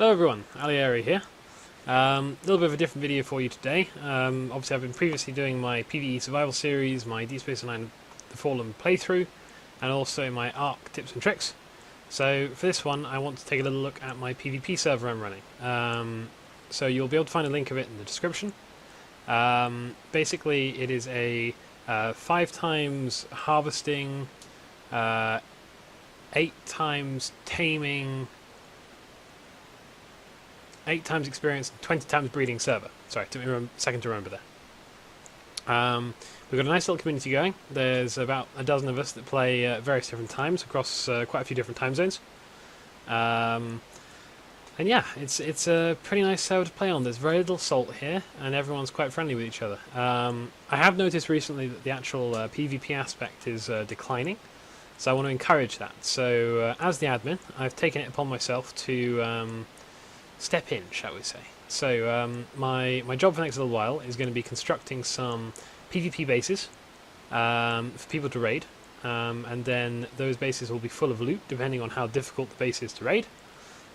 Hello everyone, Aliary here. A little bit of a different video for you today. Obviously I've been previously doing my PvE survival series, my Deep Space Nine The Fallen playthrough, and also my ARK tips and tricks. So for this one I want to take a little look at my PvP server I'm running. So you'll be able to find a link of it in the description. Basically it is a 5 times harvesting, 8 times taming, 8 times experience, 20 times breeding server. Sorry, took me a second to remember there. We've got a nice little community going. There's about a dozen of us that play at various different times across quite a few different time zones. And yeah, it's a pretty nice server to play on. There's very little salt here, and everyone's quite friendly with each other. I have noticed recently that the actual PvP aspect is declining, so I want to encourage that. So as the admin, I've taken it upon myself to step in, shall we say. So my job for the next little while is going to be constructing some PvP bases for people to raid, and then those bases will be full of loot depending on how difficult the base is to raid,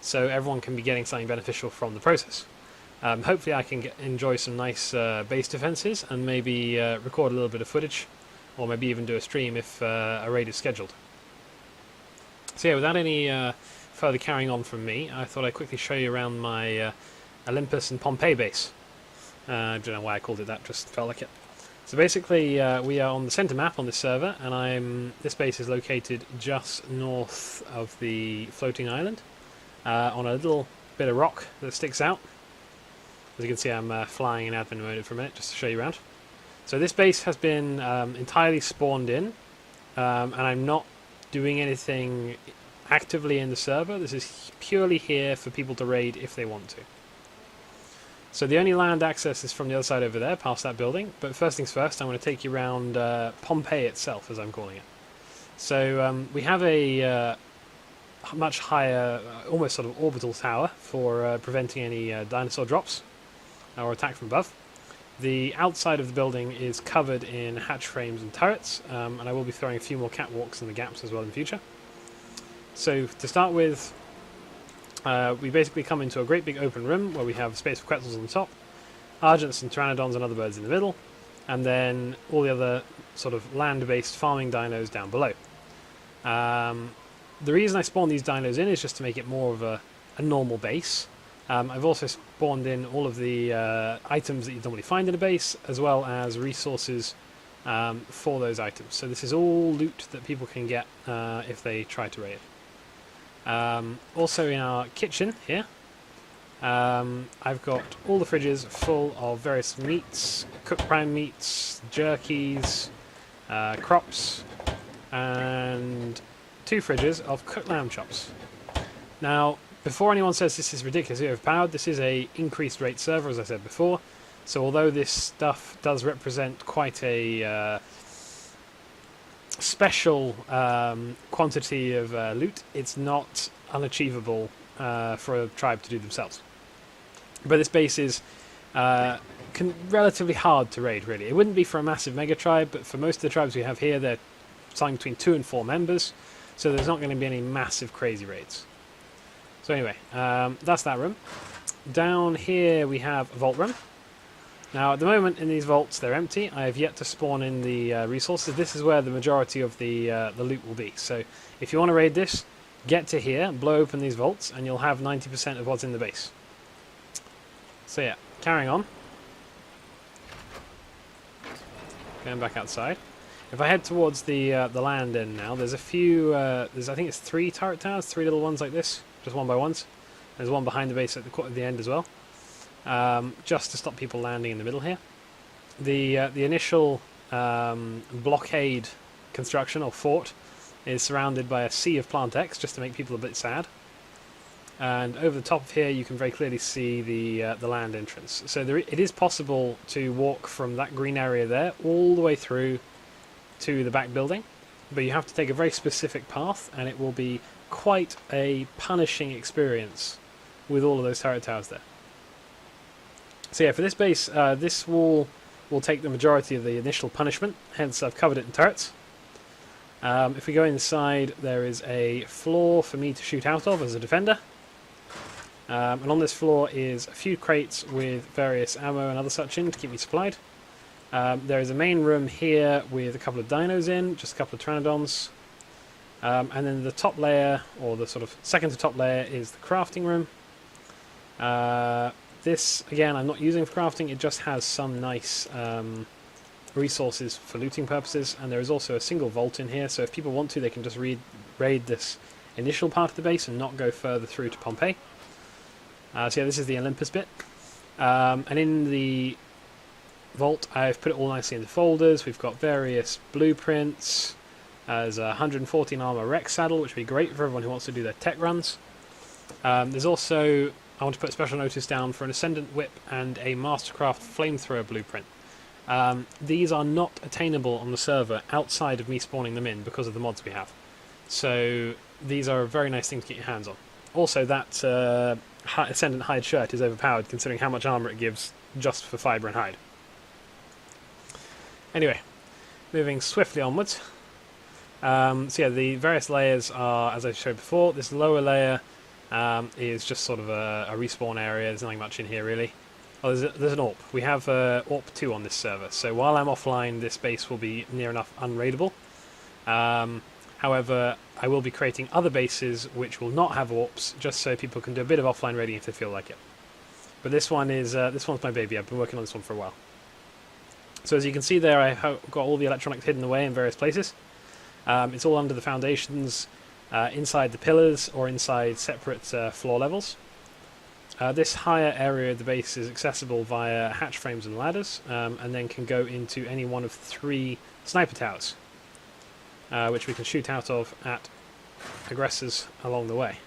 so everyone can be getting something beneficial from the process. Hopefully I can enjoy some nice base defences and maybe record a little bit of footage, or maybe even do a stream if a raid is scheduled. So yeah, without any further carrying on from me, I thought I'd quickly show you around my Olympus and Pompeii base. I don't know why I called it that, just felt like it. So basically we are on the centre map on this server, and this base is located just north of the floating island, on a little bit of rock that sticks out. As you can see, I'm flying in admin mode for a minute just to show you around. So this base has been entirely spawned in, and I'm not doing anything actively in the server. This is purely here for people to raid if they want to. So the only land access is from the other side over there, past that building. But first things first, I'm going to take you around Pompeii itself, as I'm calling it. So we have a much higher, almost sort of orbital tower for preventing any dinosaur drops or attack from above. The outside of the building is covered in hatch frames and turrets, and I will be throwing a few more catwalks in the gaps as well in the future. So to start with, we basically come into a great big open room where we have a space for Quetzals on the top, Argents and Pteranodons and other birds in the middle, and then all the other sort of land-based farming dinos down below. The reason I spawned these dinos in is just to make it more of a normal base. I've also spawned in all of the items that you normally find in a base, as well as resources for those items. So this is all loot that people can get if they try to raid. Also in our kitchen here, I've got all the fridges full of various meats, cooked prime meats, jerkies, crops, and 2 fridges of cooked lamb chops. Now, before anyone says this is ridiculously overpowered, this is a increased rate server, as I said before, so although this stuff does represent quite a special quantity of loot, it's not unachievable for a tribe to do themselves. But this base is relatively hard to raid, really. It wouldn't be for a massive mega tribe, but for most of the tribes we have here, they're something between 2 and 4 members, so there's not going to be any massive crazy raids. So anyway, that's that room. Down here we have a vault room. Now at the moment in these vaults they're empty. I have yet to spawn in the resources. This is where the majority of the loot will be. So if you want to raid this, get to here, blow open these vaults, and you'll have 90% of what's in the base. So yeah, carrying on. Going back outside. If I head towards the land end now, there's a few, I think it's 3 turret towers, 3 little ones like this, just one by ones. There's one behind the base at the end as well. Just to stop people landing in the middle here. The initial blockade construction, or fort, is surrounded by a sea of plant X, just to make people a bit sad. And over the top of here you can very clearly see the land entrance. So it is possible to walk from that green area there all the way through to the back building, but you have to take a very specific path, and it will be quite a punishing experience with all of those turret towers there. So yeah, for this base, this wall will take the majority of the initial punishment, hence I've covered it in turrets. If we go inside, there is a floor for me to shoot out of as a defender. And on this floor is a few crates with various ammo and other such in to keep me supplied. There is a main room here with a couple of dinos in, just a couple of pteranodons. And then the top layer, or the sort of second to top layer, is the crafting room. This, again, I'm not using for crafting, it just has some nice resources for looting purposes, and there is also a single vault in here, so if people want to, they can just raid this initial part of the base and not go further through to Pompeii. So yeah, this is the Olympus bit. And in the vault, I've put it all nicely into folders. We've got various blueprints. There's a 114 armor Rex saddle, which would be great for everyone who wants to do their tech runs. There's also, I want to put a special notice down for an Ascendant Whip and a Mastercraft Flamethrower blueprint. These are not attainable on the server outside of me spawning them in because of the mods we have. So these are a very nice thing to get your hands on. Also, that Ascendant Hide shirt is overpowered considering how much armor it gives just for fibre and hide. Anyway, moving swiftly onwards. So yeah, the various layers are, as I showed before, this lower layer is just sort of a respawn area. There's nothing much in here really. Oh, there's an ARP. We have ARP 2 on this server, so while I'm offline, this base will be near enough unraidable. However, I will be creating other bases which will not have ARPs, just so people can do a bit of offline raiding if they feel like it. But this one's my baby. I've been working on this one for a while. So as you can see there, I've got all the electronics hidden away in various places. It's all under the foundations, inside the pillars, or inside separate floor levels. This higher area of the base is accessible via hatch frames and ladders, and then can go into any one of 3 sniper towers, which we can shoot out of at aggressors along the way.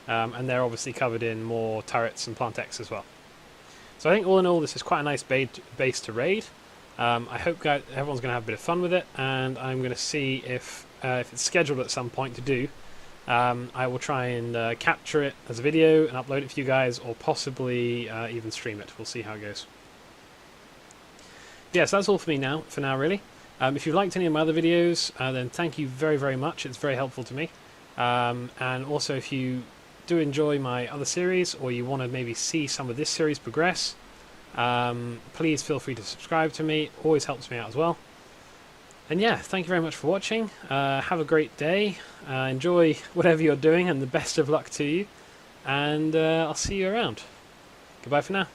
And they're obviously covered in more turrets and plant X as well. So I think all in all this is quite a nice base to raid. I hope everyone's going to have a bit of fun with it, and I'm going to see if it's scheduled at some point to do. I will try and capture it as a video and upload it for you guys, or possibly even stream it. We'll see how it goes. Yeah, so that's all for now really. If you've liked any of my other videos, then thank you very, very much. It's very helpful to me. And also, if you do enjoy my other series, or you want to maybe see some of this series progress, please feel free to subscribe to me. It always helps me out as well. And yeah, thank you very much for watching. Have a great day. Enjoy whatever you're doing, and the best of luck to you. And I'll see you around. Goodbye for now.